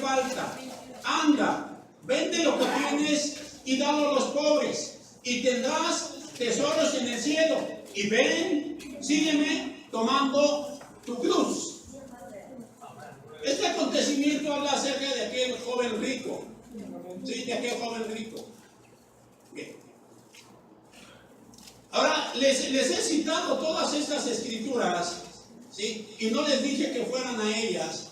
falta. Anda, vende lo que tienes y dalo a los pobres, y tendrás tesoros en el cielo. Y ven, sígueme tomando tu cruz. Este acontecimiento habla acerca de aquel joven rico. Sí, de aquel joven rico. Bien. Ahora, les he citado todas estas escrituras, ¿sí? Y no les dije que fueran a ellas,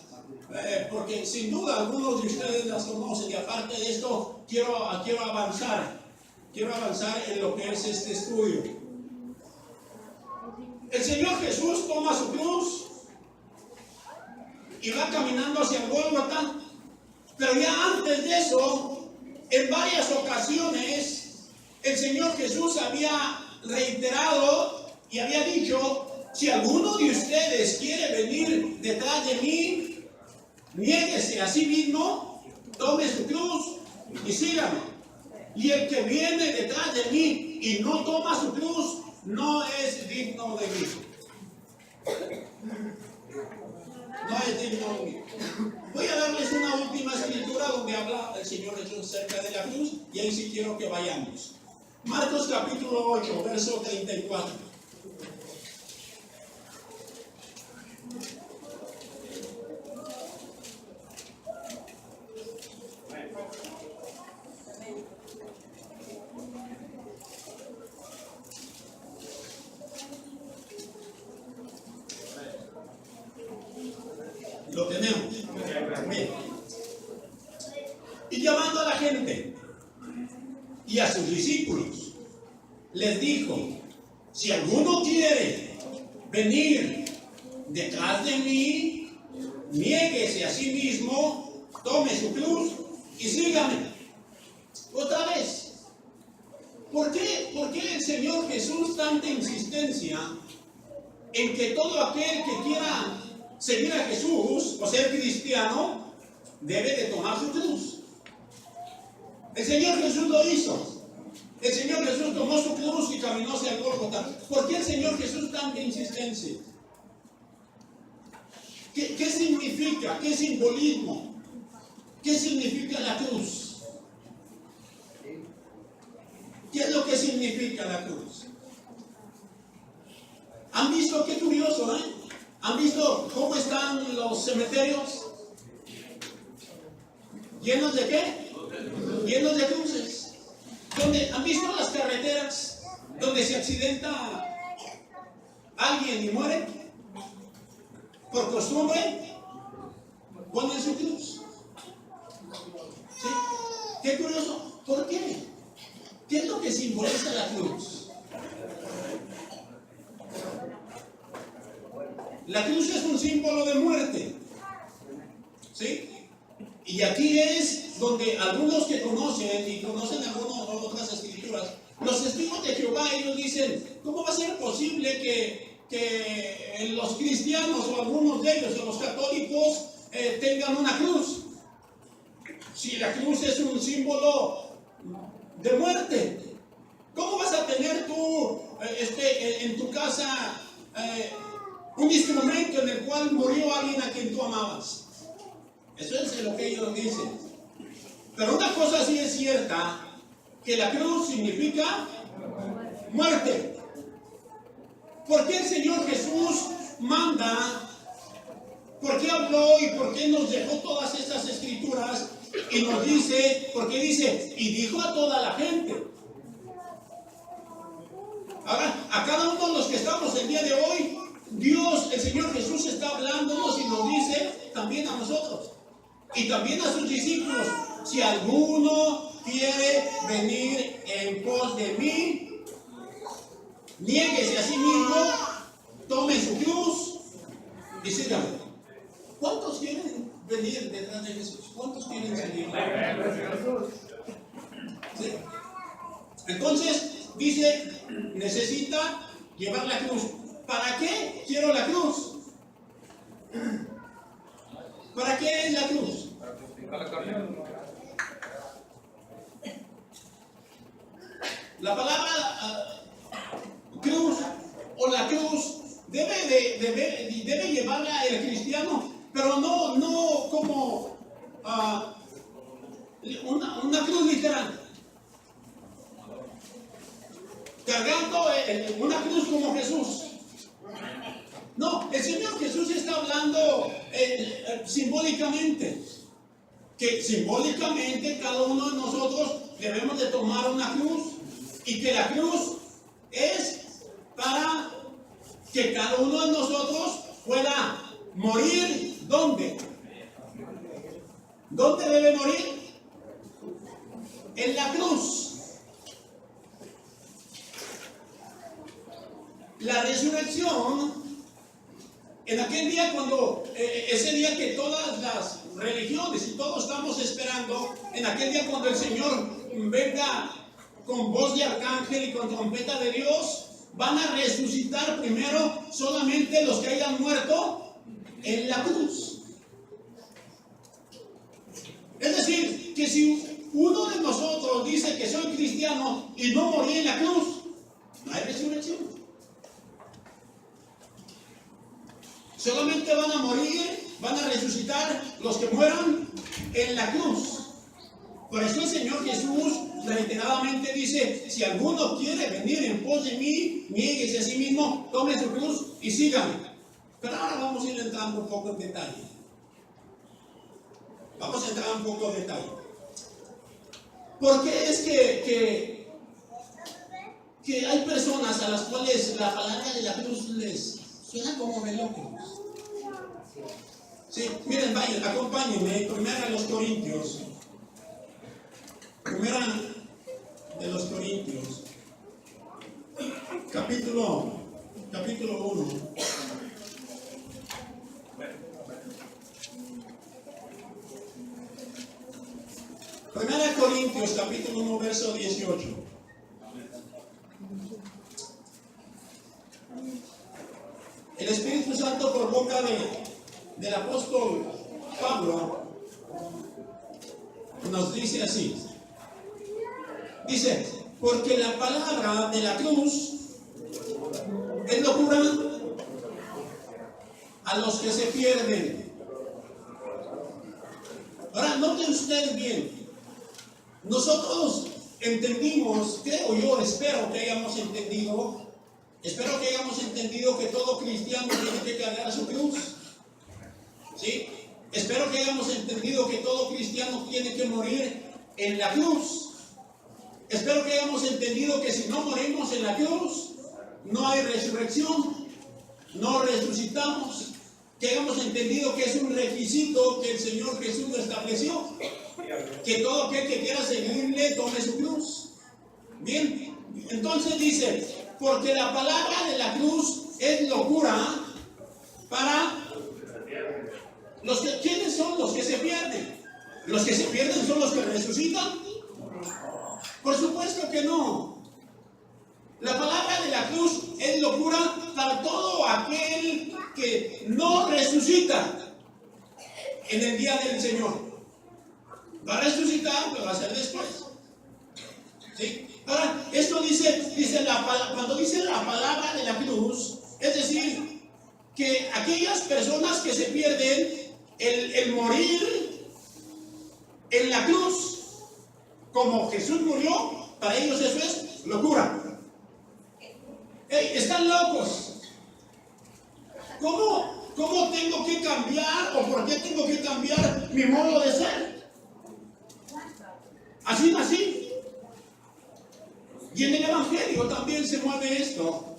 porque sin duda algunos de ustedes las conocen. Y aparte de esto, quiero avanzar en lo que es este estudio. El Señor Jesús toma su cruz y va caminando hacia el Gólgota, pero ya antes de eso, en varias ocasiones, el Señor Jesús había reiterado y había dicho: si alguno de ustedes quiere venir detrás de mí, niéguese a sí mismo, tome su cruz y sígame. Y el que viene detrás de mí y no toma su cruz, no es digno de mí. No es digno de mí. Voy a darles una última escritura donde habla el Señor Jesús acerca de la cruz, y ahí sí quiero que vayamos. Marcos capítulo 8, verso 34. Lo tenemos. Bien. Y llamando a la gente y a sus discípulos, les dijo: si alguno quiere venir detrás de mí, niéguese a sí mismo, tome su cruz y sígame. Otra vez, ¿por qué el Señor Jesús tanta insistencia en que todo aquel que quiera seguir a Jesús o ser cristiano debe de tomar su cruz? El Señor Jesús lo hizo. El Señor Jesús tomó su cruz y caminó hacia el Gólgota. ¿Por qué el Señor Jesús tanta insistencia? ¿Qué significa? ¿Qué simbolismo? ¿Qué significa la cruz? ¿Qué es lo que significa la cruz? ¿Han visto? Qué curioso, ¿eh? ¿Han visto cómo están los cementerios? ¿Llenos de qué? Llenos de cruces. ¿Han visto las carreteras donde se accidenta alguien y muere? Por costumbre, ponen su cruz. ¿Sí? Qué curioso. ¿Por qué? ¿Qué es lo que simboliza la cruz? La cruz es un símbolo de muerte. ¿Sí? Y aquí es donde algunos que conocen y conocen algunas otras escrituras, los testigos de Jehová, ellos dicen: ¿cómo va a ser posible que los cristianos o algunos de ellos o los católicos tengan una cruz? Si la cruz es un símbolo de muerte, ¿cómo vas a tener tú en tu casa un instrumento en el cual murió alguien a quien tú amabas? Eso es lo que ellos dicen. Pero una cosa sí es cierta, que la cruz significa muerte. ¿Por qué el Señor Jesús manda? ¿Por qué habló y por qué nos dejó todas estas escrituras? Y nos dice, porque dice, y dijo a toda la gente. Ahora, a cada uno de los que estamos el día de hoy, Dios, el Señor Jesús, está hablándonos y nos dice también a nosotros. Y también a sus discípulos: si alguno quiere venir en pos de mí, niéguese a sí mismo, tome su cruz y sígame. ¿Cuántos quieren venir detrás de Jesús? ¿Cuántos quieren seguir? ¿Sí? Entonces, dice, necesita llevar la cruz. ¿Para qué quiero la cruz? ¿Para qué es la cruz? La palabra cruz o la cruz debe llevarla el cristiano, pero no como una cruz literal. Cargando una cruz como Jesús. No, el Señor Jesús está hablando simbólicamente. Que simbólicamente cada uno de nosotros debemos de tomar una cruz. Y que la cruz es para que cada uno de nosotros pueda morir. ¿Dónde? ¿Dónde debe morir? En la cruz. La resurrección, en aquel día cuando, ese día que todas las religiones y todos estamos esperando, en aquel día cuando el Señor venga con voz de arcángel y con trompeta de Dios, van a resucitar primero solamente los que hayan muerto en la cruz. Es decir, que si uno de nosotros dice que soy cristiano y no morí en la cruz, no hay resurrección. Solamente van a morir, van a resucitar los que mueran en la cruz. Por eso el Señor Jesús reiteradamente dice: si alguno quiere venir en pos de mí, niéguese a sí mismo, tome su cruz y sígame. Pero ahora vamos a ir entrando un poco en detalle. Vamos a entrar un poco en detalle. ¿Por qué es que hay personas a las cuales la palabra de la cruz les suena como de locos? Sí, miren, vayan, acompáñenme. Primera de los Corintios. Primera de los Corintios. Capítulo 1. Primera de Corintios, capítulo 1, verso 18. El Espíritu Santo, por boca del apóstol Pablo, nos dice así. Dice: porque la palabra de la cruz es locura a los que se pierden. Ahora, note usted bien. Nosotros entendimos, creo yo, espero que hayamos entendido que todo cristiano tiene que cargar su cruz. ¿Sí? Espero que hayamos entendido que todo cristiano tiene que morir en la cruz. Espero que hayamos entendido que si no morimos en la cruz, no hay resurrección, no resucitamos. Que hayamos entendido que es un requisito que el Señor Jesús estableció. Que todo aquel que quiera seguirle tome su cruz. Bien, entonces dice: porque la palabra de la cruz es locura para los que... ¿Quiénes son los que se pierden? ¿Los que se pierden son los que resucitan? Por supuesto que no. La palabra de la cruz es locura para todo aquel que no resucita en el día del Señor. Va a resucitar, pero va a ser después. ¿Sí? Ahora, esto cuando dice la palabra de la cruz, es decir, que aquellas personas que se pierden, el morir en la cruz, como Jesús murió, para ellos eso es locura. ¡Ey, están locos! ¿Cómo tengo que cambiar o por qué tengo que cambiar mi modo de ser? Así nací. Y en el Evangelio también se mueve esto.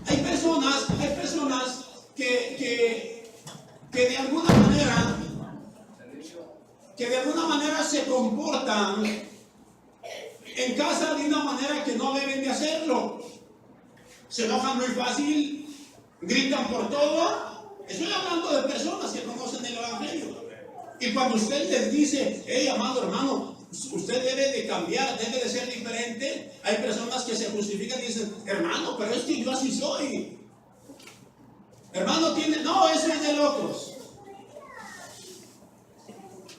Hay personas que de alguna manera se comportan en casa de una manera que no deben de hacerlo. Se enojan muy fácil, gritan por todo. Estoy hablando de personas que conocen el Evangelio. Y cuando usted les dice: hey, amado hermano, usted debe de cambiar, debe de ser diferente, hay personas que se justifican y dicen: hermano, pero es que yo así soy. Hermano, no, eso es de locos.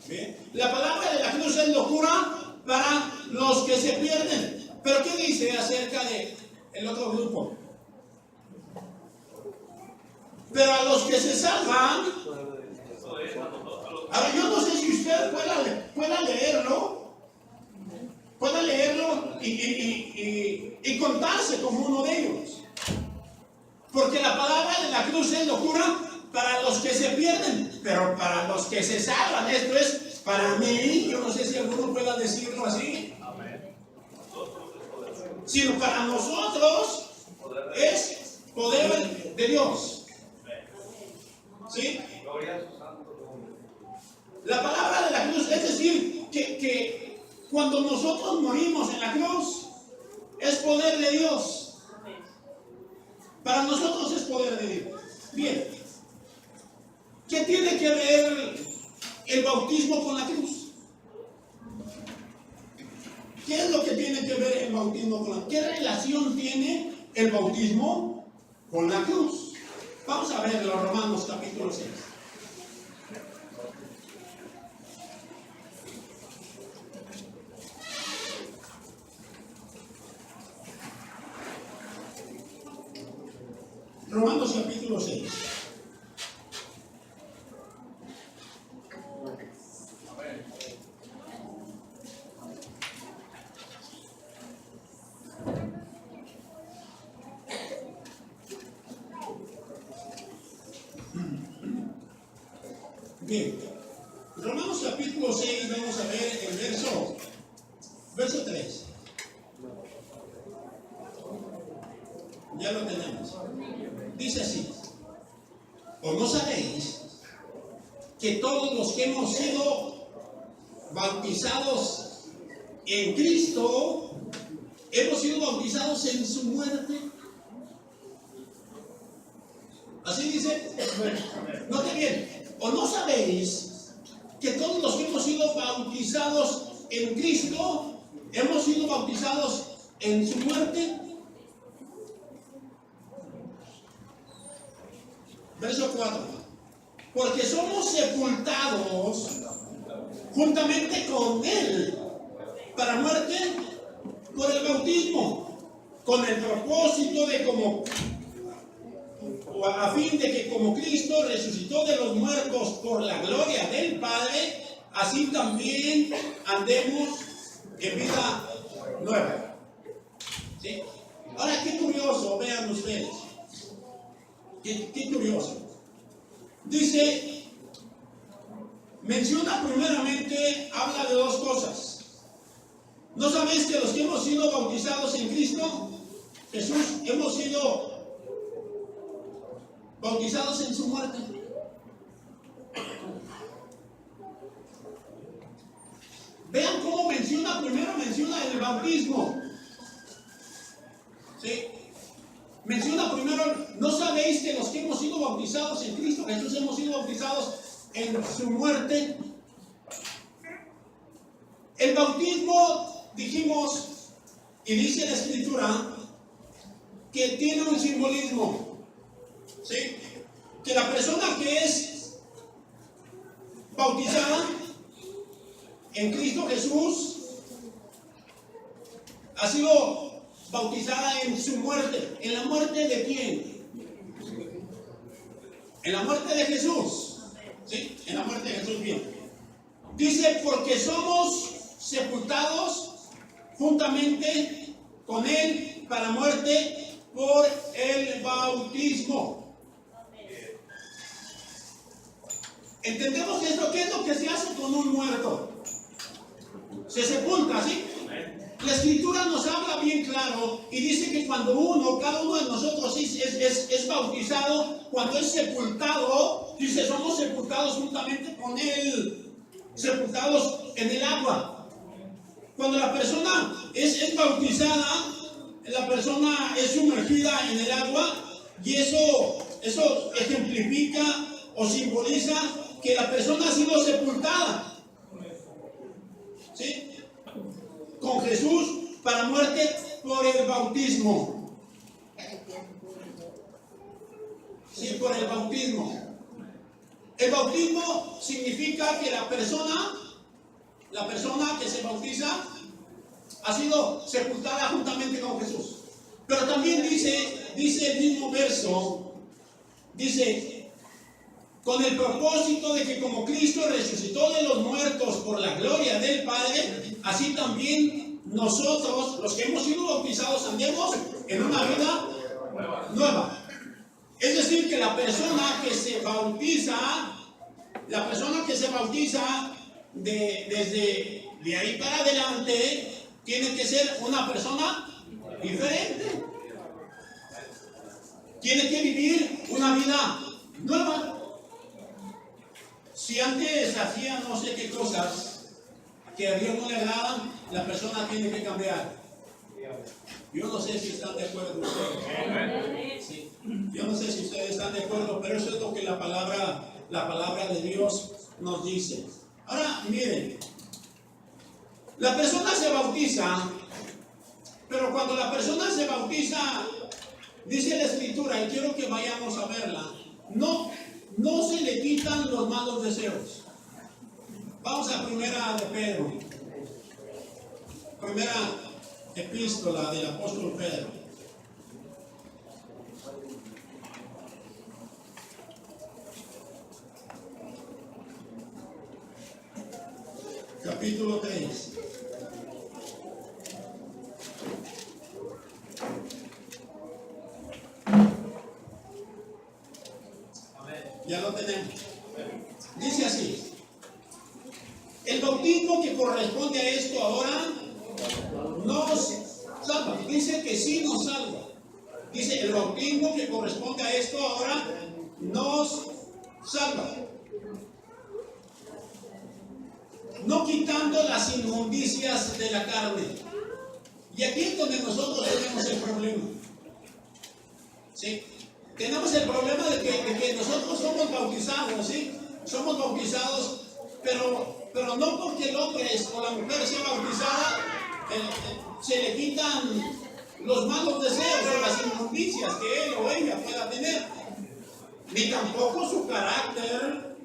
¿Bien? La palabra de la cruz es locura para los que se pierden. Pero ¿qué dice acerca de el otro grupo? Pero a los que se salvan. Ahora, yo no sé si usted pueda leer y contarse como uno de ellos. Porque la palabra de la cruz es locura para los que se pierden, pero para los que se salvan, esto es para mí. Yo no sé si alguno pueda decirlo así. Sino para nosotros es poder de Dios. ¿Sí? La palabra de la cruz, es decir, que cuando nosotros morimos en la cruz, es poder de Dios. Para nosotros es poder de Dios. Bien. ¿Qué tiene que ver el bautismo con la cruz? ¿Qué es lo que tiene que ver el bautismo con la cruz? ¿Qué relación tiene el bautismo con la cruz? Vamos a ver los Romanos capítulo 6. Romanos capítulo 6. Bien, Romanos capítulo 6, vamos a ver el verso 3. Ya lo tenemos. Dice así: ¿o no sabéis que todos los que hemos sido bautizados en Cristo, hemos sido bautizados en su muerte? Así dice. Note bien. ¿O no sabéis que todos los que hemos sido bautizados en Cristo, hemos sido bautizados en su muerte? Verso 4. Porque somos sepultados juntamente con Él para muerte por el bautismo, con el propósito de a fin de que como Cristo resucitó de los muertos por la gloria del Padre, así también andemos en vida nueva. ¿Sí? Ahora, qué curioso, vean ustedes. Qué curioso. Dice, menciona primeramente, habla de dos cosas. ¿No sabéis que los que hemos sido bautizados en Cristo Jesús, hemos sido bautizados en su muerte? Vean cómo primero menciona el bautismo. ¿Sí? Menciona primero, ¿no sabéis que los que hemos sido bautizados en Cristo Jesús hemos sido bautizados en su muerte? El bautismo, dijimos, y dice la Escritura, que tiene un simbolismo. ¿Sí? Que la persona que es bautizada en Cristo Jesús ha sido bautizada en su muerte. ¿En la muerte de quién? En la muerte de Jesús. ¿Sí? En la muerte de Jesús, bien. Dice, porque somos sepultados juntamente con Él para muerte por el bautismo. ¿Entendemos esto? ¿Qué es lo que se hace con un muerto? Se sepulta, ¿sí? La Escritura nos habla bien claro y dice que cuando cada uno de nosotros es bautizado, cuando es sepultado, dice, somos sepultados juntamente con Él, sepultados en el agua. Cuando la persona es bautizada, la persona es sumergida en el agua, y eso ejemplifica o simboliza que la persona ha sido sepultada, ¿sí? Con Jesús para muerte por el bautismo. Sí, por el bautismo. El bautismo significa que la persona que se bautiza ha sido sepultada juntamente con Jesús. Pero también dice el mismo verso, dice, con el propósito de que como Cristo resucitó de los muertos por la gloria del Padre, así también nosotros, los que hemos sido bautizados, andemos en una vida nueva. Es decir, que la persona que se bautiza desde de ahí para adelante, tiene que ser una persona diferente. Tiene que vivir una vida nueva. Si antes hacía no sé qué cosas que a Dios no le agradan, la persona tiene que cambiar. Yo no sé si están de acuerdo ustedes. Sí. Yo no sé si ustedes están de acuerdo, pero eso es lo que la palabra de Dios nos dice. Ahora, miren, la persona se bautiza, pero cuando la persona se bautiza, dice la Escritura, y quiero que vayamos a verla, no se le quitan los malos deseos. Vamos a primera de Pedro, primera epístola del apóstol Pedro. Capítulo 3. Ya lo tenemos. Dice así: el bautismo que corresponde a esto ahora nos salva. Dice que sí nos salva. Dice: el bautismo que corresponde a esto ahora nos salva, no quitando las inmundicias de la carne. Y aquí es donde nosotros tenemos el problema. ¿Sí? Tenemos el problema de que nosotros somos bautizados, ¿sí? Somos bautizados, pero no porque el hombre o la mujer sea bautizada, se le quitan los malos deseos o las inmundicias que él o ella pueda tener. Ni tampoco su carácter,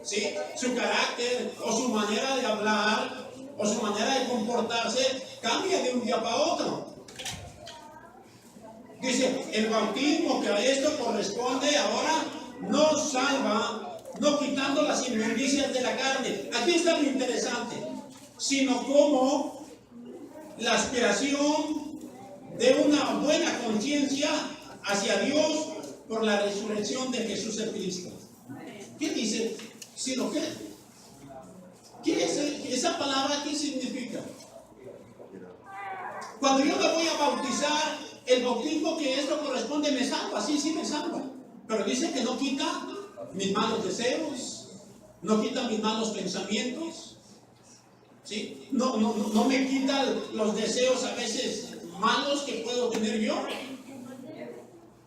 ¿sí? Su carácter o su manera de hablar o su manera de comportarse cambia de un día para otro. Dice: el bautismo que a esto corresponde ahora nos salva, no quitando las inmundicias de la carne. Aquí está lo interesante, sino como la aspiración de una buena conciencia hacia Dios por la resurrección de Jesús el Cristo. ¿Qué dice? Sino que, ¿qué es esa palabra? ¿Qué significa? Cuando yo me voy a bautizar, el bautismo que esto corresponde me salva, sí me salva, pero dice que no quita mis malos deseos, no quita mis malos pensamientos, ¿sí? No me quita los deseos a veces malos que puedo tener yo,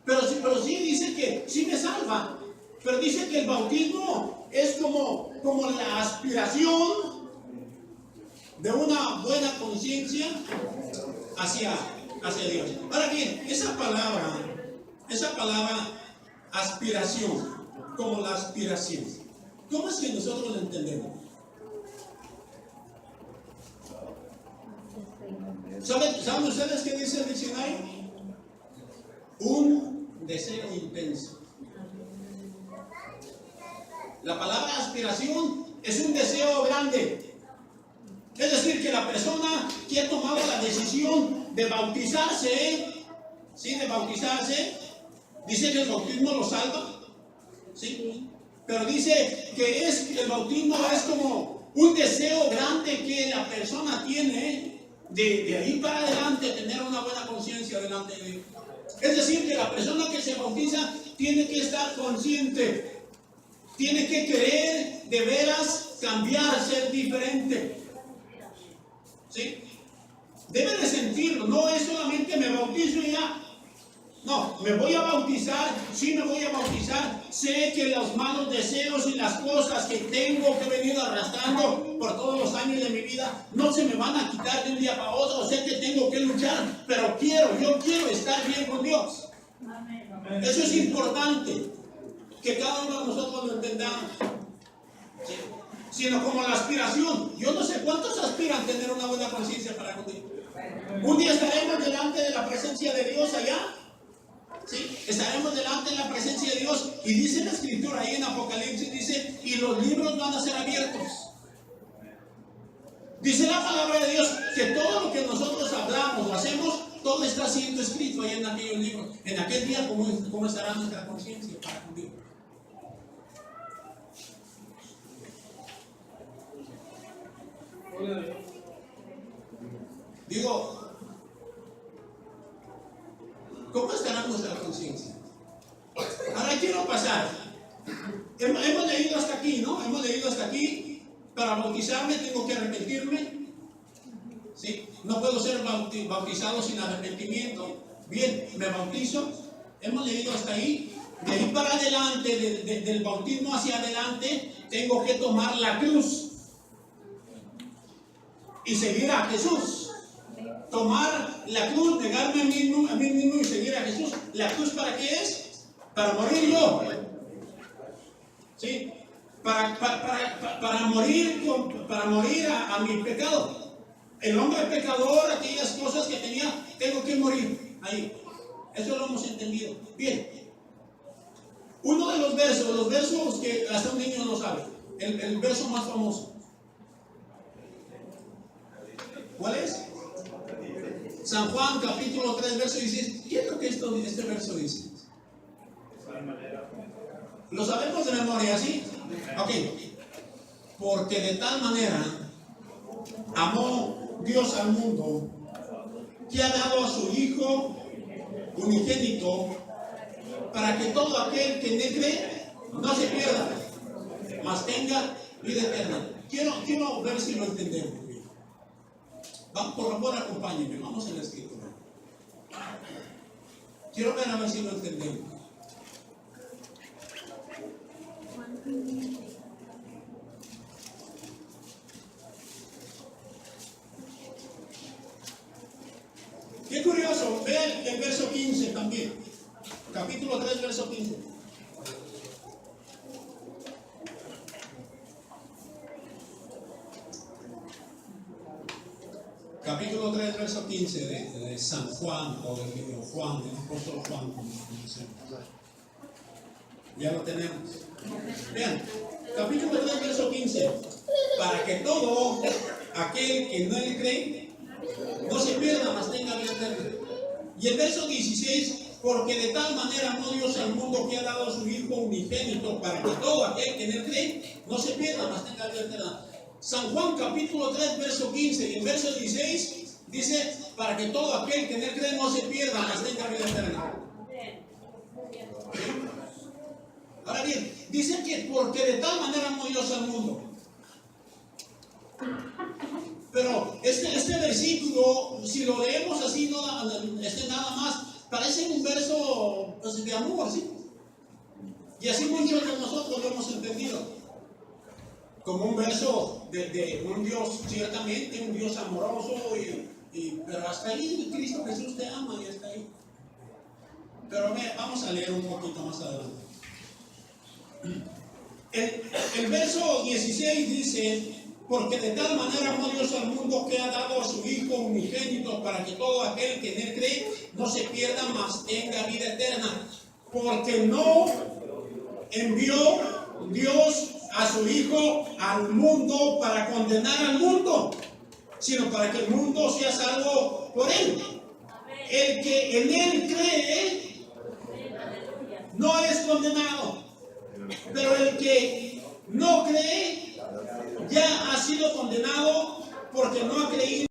pero sí dice que sí me salva, pero dice que el bautismo es como la aspiración de una buena conciencia hacia Dios. Ahora bien, esa palabra aspiración, como la aspiración, ¿cómo es que nosotros la entendemos? ¿Saben ustedes qué dice el diccionario? Un deseo intenso. La palabra aspiración es un deseo grande. Es decir, que la persona que ha tomado la decisión de bautizarse, ¿sí? De bautizarse, dice que el bautismo lo salva, ¿sí? Pero dice que el bautismo es como un deseo grande que la persona tiene de ahí para adelante tener una buena conciencia delante de Dios. Es decir, que la persona que se bautiza tiene que estar consciente, tiene que querer de veras cambiar, ser diferente. ¿Sí? Debe de sentirlo, no es solamente me bautizo y ya. No, me voy a bautizar, sí me voy a bautizar. Sé que los malos deseos y las cosas que tengo, que he venido arrastrando por todos los años de mi vida, no se me van a quitar de un día para otro. Sé que tengo que luchar, pero yo quiero estar bien con Dios. Eso es importante, que cada uno de nosotros lo entendamos. ¿Sí? Sino como la aspiración. Yo no sé cuántos aspiran a tener una buena conciencia para contigo. Un día estaremos delante de la presencia de Dios allá. ¿Sí? Estaremos delante de la presencia de Dios. Y dice la Escritura ahí en Apocalipsis, dice, y los libros van a ser abiertos. Dice la palabra de Dios que todo lo que nosotros hablamos o hacemos, todo está siendo escrito ahí en aquellos libros. En aquel día, ¿cómo estará nuestra conciencia para con Dios? Digo, ¿cómo estará nuestra conciencia? Ahora quiero pasar. Hemos leído hasta aquí, ¿no? Hemos leído hasta aquí. Para bautizarme tengo que arrepentirme. ¿Sí? No puedo ser bautizado sin arrepentimiento. Bien, me bautizo. Hemos leído hasta ahí. De ahí para adelante, del bautismo hacia adelante, tengo que tomar la cruz y seguir a Jesús. Tomar la cruz, negarme a mí mismo y seguir a Jesús. ¿La cruz para qué es? Para morir yo. ¿Sí? Para morir a mi pecado. El hombre pecador, aquellas cosas que tenía, tengo que morir ahí. Eso lo hemos entendido. Bien. Uno de los versos que hasta un niño no sabe, el verso más famoso. ¿Cuál es? San Juan capítulo 3, verso 16. ¿Qué es lo que este verso dice? Lo sabemos de memoria, ¿sí? Ok. Porque de tal manera amó Dios al mundo que ha dado a su Hijo unigénito para que todo aquel que en él cree no se pierda, mas tenga vida eterna. Quiero ver si lo entendemos. Vamos, por favor, acompáñenme. Vamos en la escritura. Quiero ver a ver si lo entendemos. Qué curioso, ve el verso 15 también. Capítulo 3, verso 15. Capítulo 3, verso 15 de San Juan, o de Juan, del apóstol Juan, como conocemos. Ya lo tenemos. Vean, capítulo 3, verso 15. Para que todo aquel que no le cree no se pierda, mas tenga vida eterna. Y el verso 16, porque de tal manera amó Dios al mundo que ha dado a su Hijo unigénito, para que todo aquel que en él cree no se pierda, mas tenga vida eterna. San Juan capítulo 3, verso 15 y el verso 16 dice, para que todo aquel que en él cree no se pierda, mas tenga vida eterna. Ahora bien, dice que porque de tal manera amó Dios al mundo. Pero este versículo, si lo leemos así, nada más, parece un verso pues, de amor, ¿sí? Y así muchos de nosotros lo hemos entendido. Como un verso de un Dios, ciertamente, un Dios amoroso, pero hasta ahí Cristo Jesús te ama y está ahí. Pero vamos a leer un poquito más adelante. El verso 16 dice, porque de tal manera amó Dios al mundo que ha dado a su Hijo unigénito para que todo aquel que en él cree no se pierda, mas tenga vida eterna. Porque no envió Dios a su Hijo al mundo para condenar al mundo, sino para que el mundo sea salvo por él. El que en él cree no es condenado, pero el que no cree ya ha sido condenado porque no ha creído